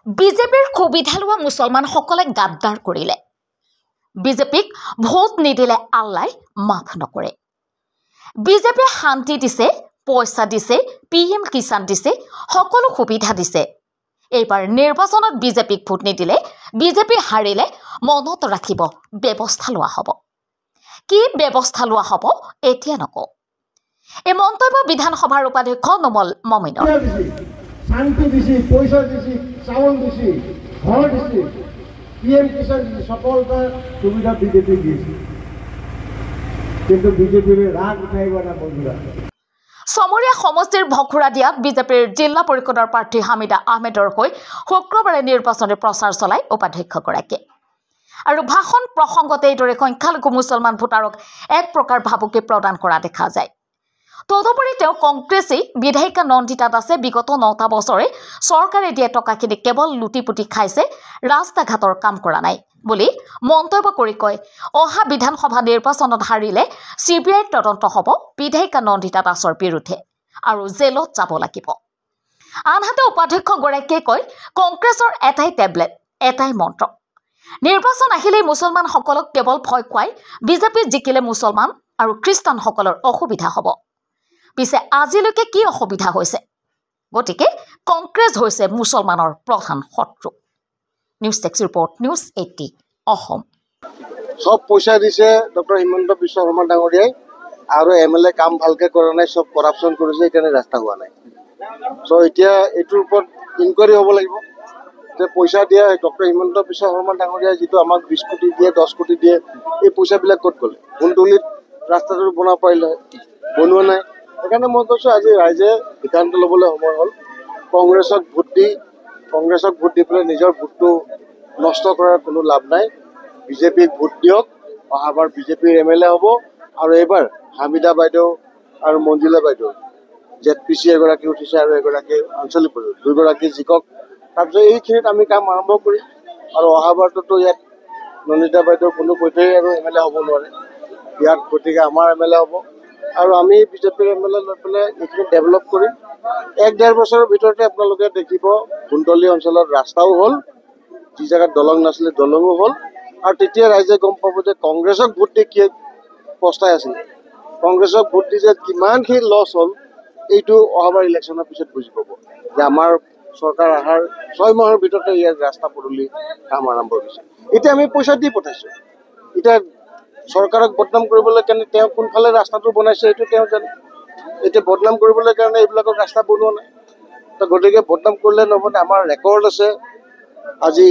বিজেপিৰ সুবিধা লোৱা মুছলমানসকলে গাদ্দাৰ কৰিলে। বিজেপিক ভোট নিদিলে আল্লাই মাফ নকৰে। বিজেপিয়ে শান্তি দিছে, পইচা দিছে, PM কিষাণ দিছে, সকলো সুবিধা দিছে। এইবাৰ নিৰ্বাচনত বিজেপিক ভোট নিদিলে, বিজেপি হাৰিলে মনত ৰাখিব ব্যৱস্থা লোৱা হ'ব। কি ব্যৱস্থা লোৱা হ'ব এতিয়া নকওঁ। এই মন্তব্য বিধানসভাৰ উপাধ্যক্ষ নোমল মমিনৰ। শান্তি দিছি, পইচা দিছি, চাউল দিছি, ঘৰ দিছি, PM কিষাণ দিছি, সকলটা সুবিধা বিজেপি দিয়েছে। কিন্তু বিজেপিৰ ৰাগ উঠাইব না বন্ধুৰা। সমৰীয়া সমষ্টিৰ ভখুৰাদিয়াত বিজেপিৰ জিলা পৰিষদৰ প্ৰাৰ্থী হামিদা আহমেদৰ হৈ শুক্ৰবাৰে নিৰ্বাচনী প্ৰচাৰ চলাই উপাধ্যক্ষগৰাকীয়ে। আৰু ভাষণ প্ৰসংগতে এইদৰে সংখ্যালঘু মুছলমান ভোটাৰক এক প্ৰকাৰ ভাবুকি প্ৰদান কৰা দেখা যায়। তদুপৰি তেওঁ কংগ্ৰেছী বিধায়িকা নন্দিতা দাসে বিগত 9টা বছৰে চৰকাৰে দিয়া টকাখিনি কেৱল লুটি পুটি খাইছে, ৰাস্তা ঘাটৰ কাম কৰা নাই বুলি মন্তব্য কৰি কয়, অহা বিধানসভা নিৰ্বাচনত হাৰিলে CBI তদন্ত হ'ব বিধায়িকা নন্দিতা দাসৰ বিৰুদ্ধে আৰু জেলত যাব লাগিব। আনহাতে উপাধ্যক্ষগৰাকীয়ে কয়, কংগ্ৰেছৰ এটাই টেবলেট, এটাই মন্ত্ৰ। নিৰ্বাচন আহিলেই মুছলমানসকলক কেৱল ভয় খুৱাই বিজেপি জিকিলে মুছলমান আৰু খ্ৰীষ্টানসকলৰ অসুবিধা হ'ব। পিছে আজিলৈকে কি অসুবিধা হৈছে? গতিকে কংগ্ৰেছ হৈছে মুছলমানৰ প্ৰধান শত্ৰু। নিউজ টেক্স ৰিপৰ্ট, নিউজ 80 অসম। সব পইচা দিছে ডক্টৰ হিমন্ত বিশ্ব শৰ্মা ডাঙৰীয়াই আৰু MLA কাম ভালকে কৰা নাই, সব কৰাপশ্যন কৰিছে, এইকাৰণে ৰাস্তা হোৱা নাই। চ' এতিয়া এইটোৰ ওপৰত ইনকুৱাৰী হ'ব লাগিব যে পইচা দিয়া ডক্টৰ হিমন্ত বিশ্ব শৰ্মা ডাঙৰীয়াই যিটো আমাক 20 কোটি দিয়ে, 10 কোটি দিয়ে, এই পইচাবিলাক ক'ত গ'লে? কুন্দুলিত ৰাস্তাটো বনাব পাৰিলে, বনোৱা নাই। সেইকাৰণে মই কৈছোঁ আজি ৰাইজে সিদ্ধান্ত ল'বলৈ সময় হ'ল। কংগ্ৰেছক ভোট দি পেলাই নিজৰ ভোটটো নষ্ট কৰাৰ কোনো লাভ নাই। বিজেপিক ভোট দিয়ক, অহাবাৰ বিজেপিৰ MLA হ'ব আৰু এইবাৰ হামিদা বাইদেউ আৰু মঞ্জুলা বাইদেউ ZPC এগৰাকী উঠিছে আৰু এগৰাকী আঞ্চলিক পৰিষদ, দুয়োগৰাকী জিকক। তাৰপিছত এইখিনিত আমি কাম আৰম্ভ কৰিম আৰু অহাবাৰটোতো ইয়াত নন্দিতা বাইদেউ কোনো পধ্যেই আৰু MLA হ'ব নোৱাৰে ইয়াত, গতিকে আমাৰ MLA হ'ব আৰু আমি বিজেপিৰ MLA লৈ পেলাই এইখিনি ডেভেলপ কৰিম। 1-1.5 বছৰৰ ভিতৰতে আপোনালোকে দেখিব কুন্দলি অঞ্চলত ৰাস্তাও হ'ল, যি জেগাত দলং নাছিলে দলঙো হ'ল, আৰু তেতিয়া ৰাইজে গম পাব যে কংগ্ৰেছক ভোট দি কি পস্তাই আছিলে, কংগ্ৰেছক ভোট দি যে কিমানখিনি লছ হ'ল, এইটো অহাবাৰ ইলেকশ্যনৰ পিছত বুজি পাব যে আমাৰ চৰকাৰ অহাৰ 6 মাহৰ ভিতৰতে ইয়াৰ ৰাস্তা পদূলি কাম আৰম্ভ হৈছে। এতিয়া আমি পইচা দি পঠাইছোঁ, এতিয়া চৰকাৰক বদনাম কৰিবলৈ কাৰণে তেওঁ কোনফালে ৰাস্তাটো বনাইছে এইটো তেওঁ জানে। এতিয়া বদনাম কৰিবলৈ কাৰণে এইবিলাকৰ ৰাস্তা বনোৱা নাই। তো গতিকে বদনাম কৰিলে নহ'ব। আমাৰ ৰেকৰ্ড আছে, আজি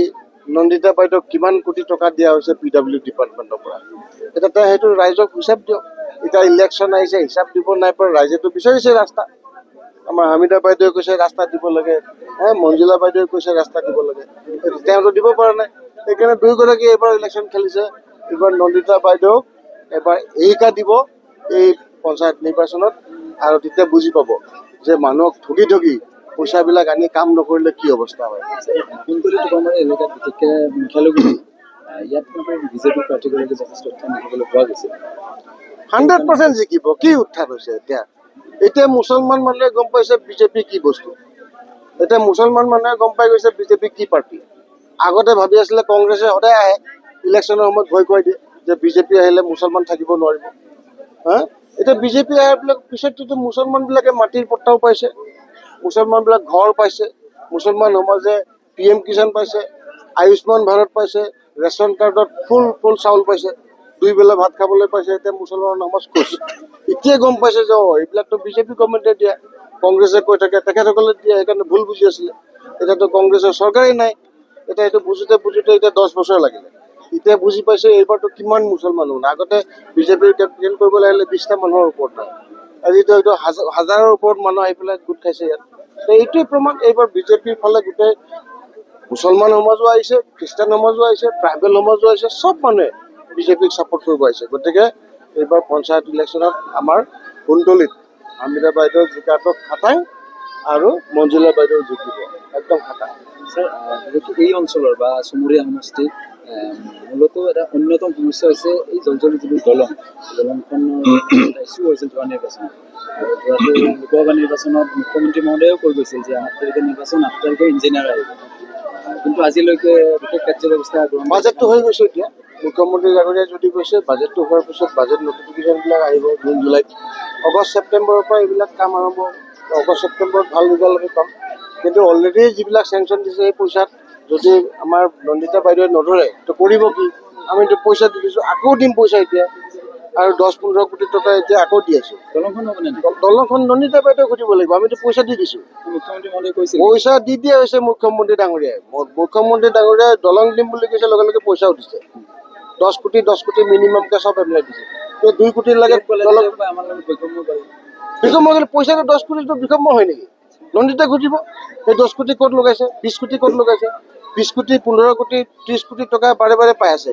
নন্দিতা বাইদেউক কিমান কোটি টকা দিয়া হৈছে PW ডিপাৰ্টমেণ্টৰ পৰা। এতিয়া তেওঁ সেইটো ৰাইজক হিচাপ দিয়ক। এতিয়া ইলেকশ্যন আহিছে, হিচাপ দিব নাই পৰা, ৰাইজেতো বিচাৰিছে ৰাস্তা। আমাৰ হামিদা বাইদেৱে কৈছে ৰাস্তা দিব লাগে, মঞ্জুলা বাইদেৱে কৈছে ৰাস্তা দিব লাগে, তেওঁতো দিব পৰা নাই। সেইকাৰণে দুয়োগৰাকী এইবাৰ ইলেকশ্যন খেলিছে। এইবাৰ নন্দিতা বাইদেউক এবাৰ এৰিকা দিব এই পঞ্চায়ত নিৰ্বাচনত, আৰু তেতিয়া বুজি পাব যে মানুহক ঠগি ঠগি পইচাবিলাক আনি কাম নকৰিলে কি অৱস্থা হয়। কুন্দলি তোমাৰ এলেকাত বিশেষকৈ সংখ্যালঘু ইয়াত বিজেপি প্ৰাৰ্থীগৰাকী যথেষ্ট উত্থান দেখিবলৈ পোৱা গৈছে। 100% জিকিব। কি উত্থান হৈছে এতিয়া মুছলমান মানুহে গম পাইছে বিজেপি কি বস্তু। এতিয়া মুছলমান মানুহে গম পাই গৈছে বিজেপি কি পাৰ্টি। আগতে ভাবি আছিলে কংগ্ৰেছে সদায় আহে, ইলেকশ্যনৰ সময়ত ভয় খুৱাই দিয়ে যে বিজেপি আহিলে মুছলমান থাকিব নোৱাৰিব। এতিয়া বিজেপি অহাৰ পিছততো মুছলমানবিলাকে মাটিৰ পট্টাও পাইছে, মুছলমানবিলাক ঘৰ পাইছে, মুছলমান সমাজে PM কিষাণ পাইছে, আয়ুষ্মান ভাৰত পাইছে, ৰেচন কাৰ্ডত ফুল চাউল পাইছে, 2 বেলা ভাত খাবলৈ পাইছে। এতিয়া মুছলমান সমাজ খুচ। এতিয়া গম পাইছে যে এইবিলাকতো বিজেপি গভৰ্ণমেণ্টে দিয়া, কংগ্ৰেছে কৈ থাকে তেখেতসকলে দিয়া, সেইকাৰণে ভুল বুজি আছিলে। এতিয়াতো কংগ্ৰেছৰ চৰকাৰেই নাই। এতিয়া এইটো বুজোতে এতিয়া 10 বছৰ লাগিলে। এতিয়া বুজি পাইছে এইবাৰতো কিমান মুছলমান হ'ল। আগতে বিজেপিৰ কেম্পেইন কৰিবলৈ আহিলে 20টা মানুহৰ ওপৰত নাই, আজিতো এইটো হাজাৰৰ ওপৰত মানুহ আহি পেলাই গোট খাইছে ইয়াত। এইটোৱে প্ৰমাণ এইবাৰ বিজেপিৰ ফালে গোটেই মুছলমান সমাজো আহিছে, খ্ৰীষ্টান সমাজো আহিছে, ট্ৰাইবেল সমাজো আহিছে, চব মানুহে বিজেপিক ছাপোৰ্ট কৰিব আহিছে। গতিকে এইবাৰ পঞ্চায়ত ইলেকশ্যনত আমাৰ কুন্দলিত হামিদা বাইদেউ জিকাটো খাটাং আৰু মঞ্জুলা বাইদেউ জিকিব, একদম খাটাং। স্যাৰ, এই অঞ্চলৰ বা চমৰীয়া সমষ্টিত মূলত এটা অন্যতম সমস্যা হৈছে এই জলজলিত যিটো দলংখনৰ ইছ্যু হৈছিল যোৱা নিৰ্বাচনত। আৰু যোৱাটো লোকসভা নিৰ্বাচনত মুখ্যমন্ত্ৰী মহোদয়েও কৈ গৈছিল যে 8 তাৰিখে নিৰ্বাচন, 8 তাৰিখে ইঞ্জিনিয়াৰ আহিব। কিন্তু আজিলৈকে বিশেষ কাৰ্য ব্যৱস্থা গ্ৰহণ কৰা বাজেটটো হৈ গৈছে এতিয়া মুখ্যমন্ত্ৰী ডাঙৰীয়াই যদি কৈছে বাজেটটো হোৱাৰ পিছত বাজেট নটিফিকেশ্যনবিলাক আহিব জুন জুলাইত আগষ্ট ছেপ্টেম্বৰৰ পৰা এইবিলাক কাম আৰম্ভ হ'ব আগষ্ট ছেপ্টেম্বৰত ভাল ৰিজাল্ট আমি পাম কিন্তু অলৰেডি যিবিলাক চেংচন দিছে সেই পইচাত যদি আমাৰ নন্দিতা বাইদেৱে নধৰে তো কৰিব কি আমিতো পইচা দি দিছোঁ আকৌ দিম পইচা এতিয়া আৰু 10-15 কোটি টকা এতিয়া আকৌ দি আছোঁ দলংখন হ'বনে নাই দলংখন নন্দিতা বাইদেৱে ঘটিব লাগিব আমিতো পইচা দি দিছোঁ মুখ্যমন্ত্ৰী মহোদয়ে কৈছিল পইচা দি দিয়া হৈছে মুখ্যমন্ত্ৰী ডাঙৰীয়াই মুখ্যমন্ত্ৰী ডাঙৰীয়াই দলং দিম বুলি কৈছে লগে লগে পইচাও দিছে 10 কোটি মিনিমামকৈ চব এপ্লাই দিছে এই 2 কোটি লাগে দলং আমাৰ লগত বৈষম্য কৰে বিষম্য গ'লে পইচাটো 10 কোটিটো বিষম্য হয় নেকি নন্দিতা ঘটিব সেই 10 কোটি ক'ত লগাইছে 20 কোটি ক'ত লগাইছে 20 কোটি 15 কোটি 30 কোটি টকা বাৰে বাৰে পাই আছে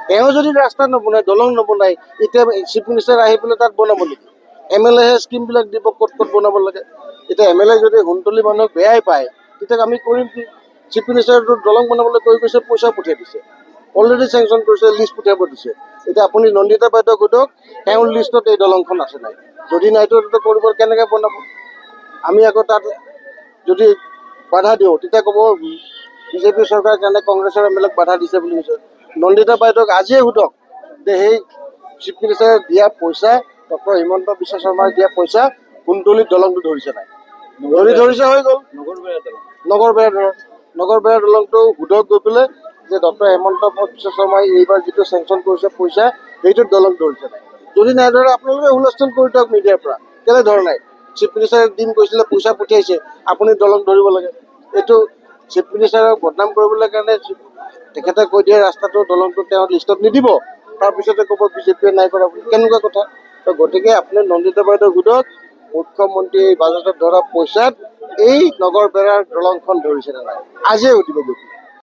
তেওঁ যদি ৰাস্তা নবনায় দলং নবনায় এতিয়া চিফ মিনিষ্টাৰ আহি পেলাই তাত বনাব নেকি MLA স্কিমবিলাক দিব ক'ত ক'ত বনাব লাগে এতিয়া MLA যদি সোণতলী মানুহক বেয়াই পায় তেতিয়া আমি কৰিম কি চিফ মিনিষ্টাৰটো দলং বনাবলৈ কৈ গৈছে পইচা পঠিয়াই দিছে অলৰেডি চেংচন কৰিছে লিষ্ট পঠিয়াব দিছে এতিয়া আপুনি নন্দিতা বাইদেউক সোধক তেওঁৰ লিষ্টত এই দলংখন আছে নাই যদি নাইতো কৰিব কেনেকৈ বনাব আমি আকৌ তাত যদি বাধা দিওঁ তেতিয়া ক'ব বিজেপি চৰকাৰৰ কাৰণে কংগ্ৰেছৰ MLA ক বাধা দিছে বুলি কৈছে নন্দিতা বাইদেউক আজিয়ে সোধক যে সেই চিফ মিনিষ্টাৰে দিয়া পইচা ডক্টৰ হিমন্ত বিশ্ব শৰ্মাই দিয়া পইচা কুন্তলীত দলংটো ধৰিছে নাই যদি ধৰিছে হৈ গ'ল নগৰবেৰা দলংটো সোধক গৈ পেলাই যে ডক্টৰ হিমন্ত বিশ্ব শৰ্মাই এইবাৰ যিটো চেংচন কৰিছে পইচা সেইটোত দলং ধৰিছে নাই যদি নাই ধৰে আপোনালোকে হুলস্থুল কৰি দিয়ক মিডিয়াৰ পৰা কেলে ধৰা নাই চিফ মিনিষ্টাৰে দিম কৈছিলে পইচা পঠিয়াইছে আপুনি দলং ধৰিব লাগে এইটো চিফ মিনিষ্টাৰক বদনাম কৰিবলৈ কাৰণে তেখেতে কৈ দিয়ে ৰাস্তাটো দলংটো তেওঁ লিষ্টত নিদিব তাৰপিছতে ক'ব বিজেপিয়ে নাই কৰা বুলি কেনেকুৱা কথা তো গতিকে আপুনি নন্দিতা বাইদেউক সোধক মুখ্যমন্ত্ৰী বাজেটত ধৰা পইচাত এই নগৰবেৰাৰ দলংখন ধৰিছে নে নাই আজিয়ে সুধিব গৈ